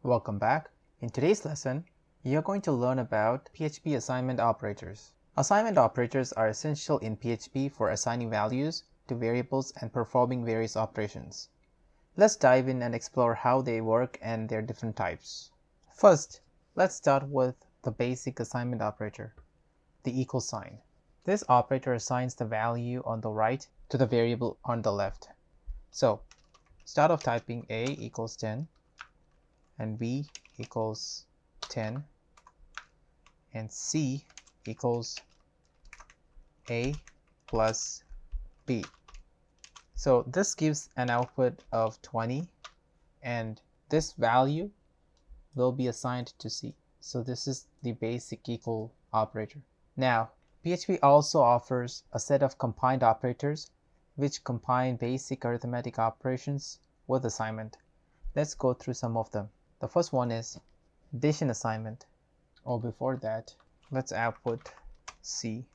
Welcome back. In today's lesson, you're going to learn about PHP assignment operators. Assignment operators are essential in PHP for assigning values to variables and performing various operations. Let's dive in and explore how they work and their different types. First, let's start with the basic assignment operator, the equal sign. This operator assigns the value on the right to the variable on the left. So, start off typing a equals 10 and b equals 10 and c equals a plus b. So this gives an output of 20 and this value will be assigned to c. So this is the basic equal operator. Now, PHP also offers a set of combined operators which combine basic arithmetic operations with assignment. Let's go through some of them. The first one is addition assignment. Or before that, let's output C.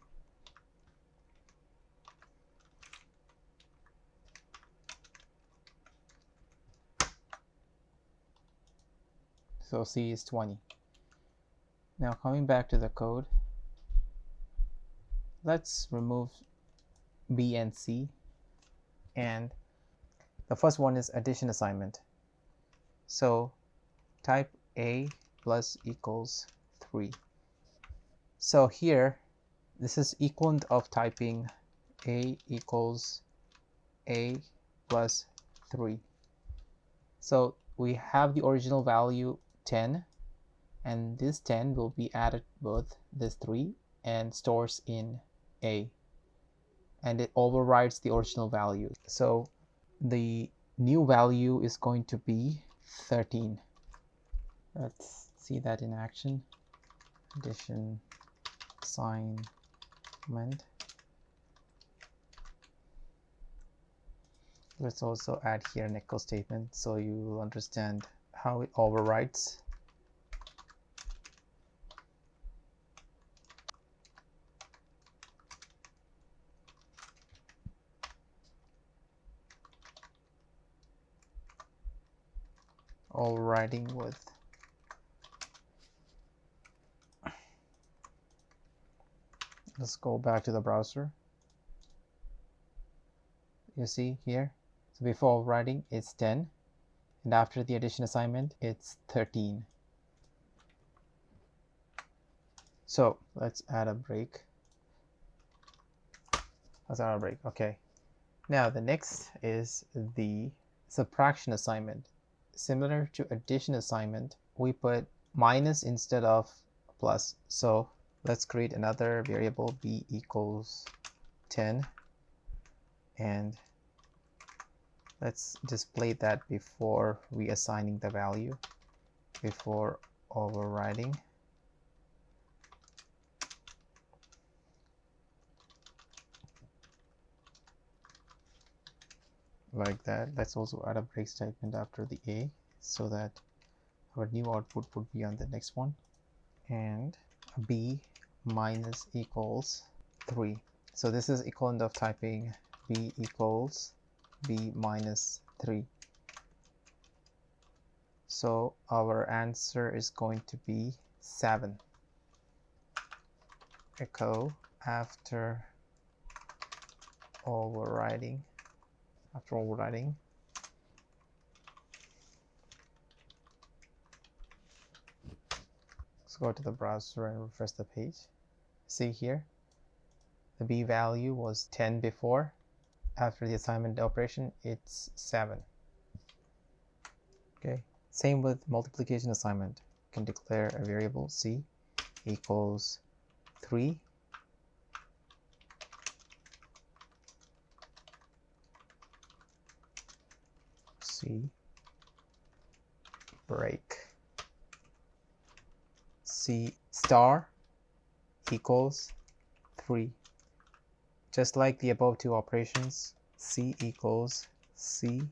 So C is 20. Now coming back to the code, let's remove B and C. And the first one is addition assignment. So type A plus equals 3. So here, this is equivalent of typing A equals A plus 3. So we have the original value 10, and this 10 will be added with this 3 and stores in A, and it overrides the original value. So the new value is going to be 13. Let's see that in action. Addition assignment. Let's also add here an echo statement so you will understand how it overrides. Overriding with let's go back to the browser. You see here, so before overriding it's 10, and after the addition assignment it's 13. So let's add a break. Let's add a break. Okay. Now the next is the subtraction assignment. Similar to addition assignment, we put minus instead of plus. So let's create another variable b equals 10, and let's display that before reassigning the value, before overriding. Like that. Let's also add a break statement after the a so that our new output would be on the next one. And b minus equals 3. So this is equivalent of typing b equals b minus 3. So our answer is going to be 7. Echo after overriding. Let's go to the browser and refresh the page. See here, the b value was 10 before. After the assignment operation, it's 7. Okay, same with multiplication assignment. You can declare a variable c equals 3. C break. C star equals 3. Just like the above two operations, C equals C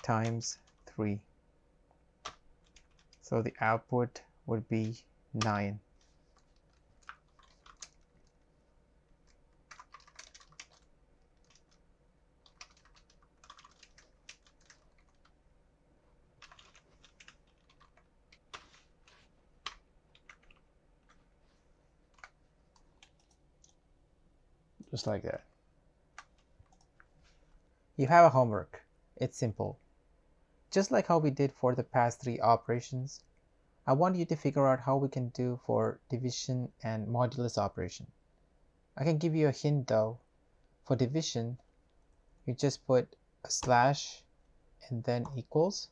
times 3. So the output would be 9. just like that. You have a homework. It's simple. Just like how we did for the past 3 operations, I want you to figure out how we can do for division and modulus operation. I can give you a hint though. For division, you just put a slash and then equals,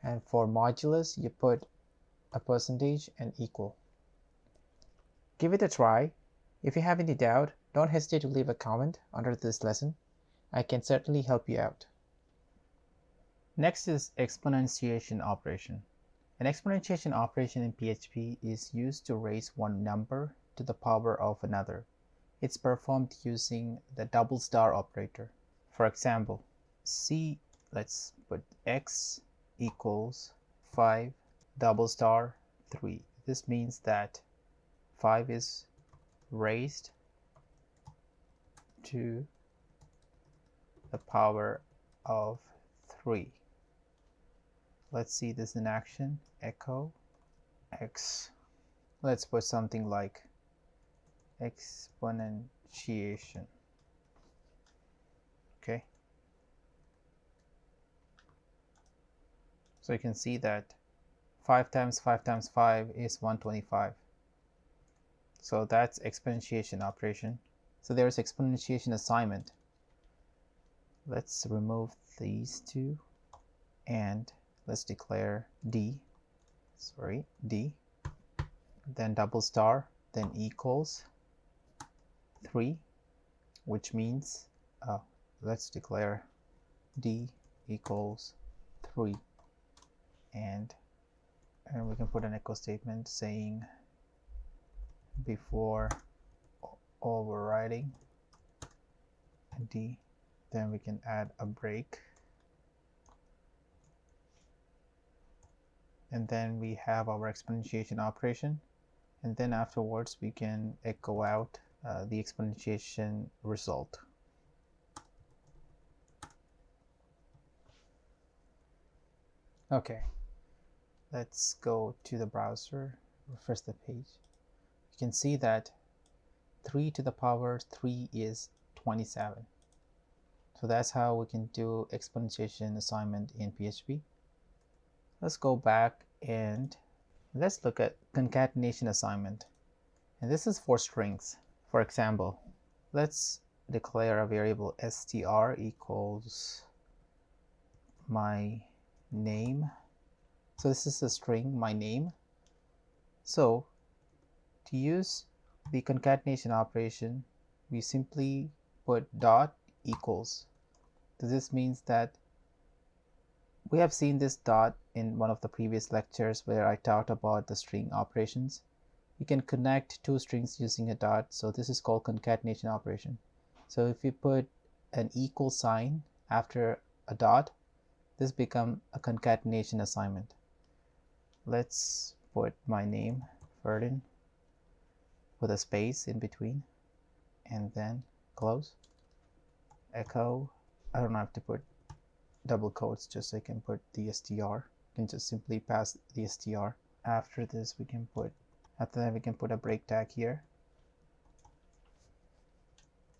and for modulus you put a percentage and equal. Give it a try. If you have any doubt, don't hesitate to leave a comment under this lesson. I can certainly help you out. Next is exponentiation operation. An exponentiation operation in PHP is used to raise one number to the power of another. It's performed using the double star operator. For example, let's put x equals 5 double star 3. This means that 5 is raised to the power of 3. Let's see this in action. Echo x. Let's put something like exponentiation. Okay. So you can see that 5 times 5 times 5 is 125. So that's exponentiation operation. So there's exponentiation assignment. Let's remove these two and let's declare d, then double star, then equals 3, which means let's declare d equals 3, and we can put an echo statement saying before overriding d, then we can add a break, and then we have our exponentiation operation, and then afterwards we can echo out the exponentiation result. Okay, let's go to the browser, refresh the page. You can see that 3 to the power 3 is 27. So that's how we can do exponentiation assignment in PHP. Let's go back and let's look at concatenation assignment. And this is for strings. For example, let's declare a variable str equals my name. So this is a string, my name. So to use the concatenation operation, we simply put dot equals. So this means that we have seen this dot in one of the previous lectures where I talked about the string operations. You can connect two strings using a dot, so this is called concatenation operation. So if you put an equal sign after a dot, this becomes a concatenation assignment. Let's put my name, Ferdin, with a space in between, and then close. Echo, I don't have to put double quotes, just so I can put the str. You can just simply pass the str. After that we can put a break tag here.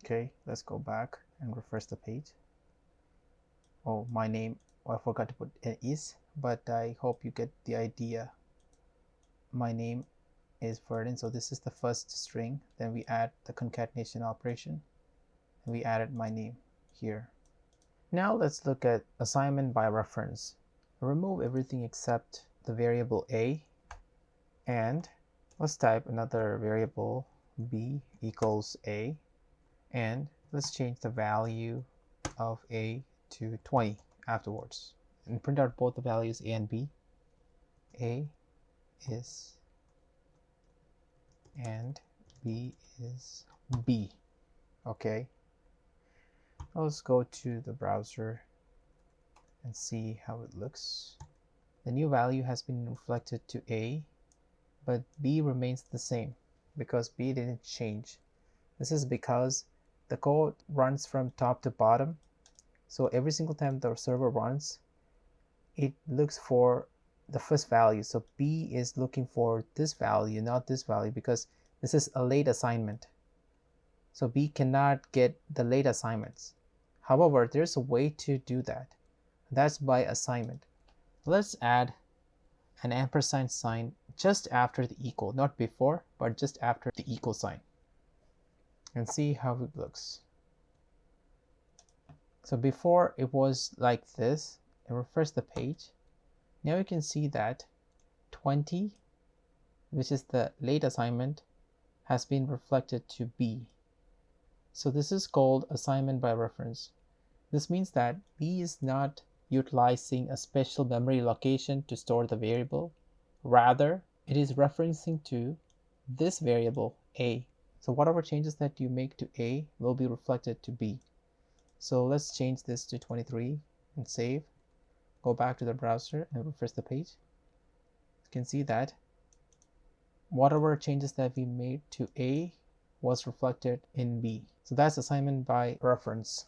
Okay, let's go back and refresh the page. Oh, my name, I forgot to put an is, but I hope you get the idea. My name is Ferdin, so this is the first string. Then we add the concatenation operation, and we added my name here. Now let's look at assignment by reference. Remove everything except the variable a, and let's type another variable b equals a, and let's change the value of a to 20 afterwards, and print out both the values a and b. A is and b is b. Okay, let's go to the browser and see how it looks. The new value has been reflected to a, but b remains the same because b didn't change. This is because the code runs from top to bottom, so every single time the server runs, it looks for the first value. So b is looking for this value, not this value, because this is a late assignment. so B cannot get the late assignments. However, there's a way to do that. That's by assignment. Let's add an ampersand sign just after the equal, not before, but just after the equal sign, and see how it looks. So before it was like this, and refresh the page. Now you can see that 20, which is the late assignment, has been reflected to B. So this is called assignment by reference. This means that B is not utilizing a special memory location to store the variable. Rather, it is referencing to this variable A. So whatever changes that you make to A will be reflected to B. So let's change this to 23 and save. Go back to the browser and refresh the page. You can see that whatever changes that we made to A was reflected in B. So that's assignment by reference.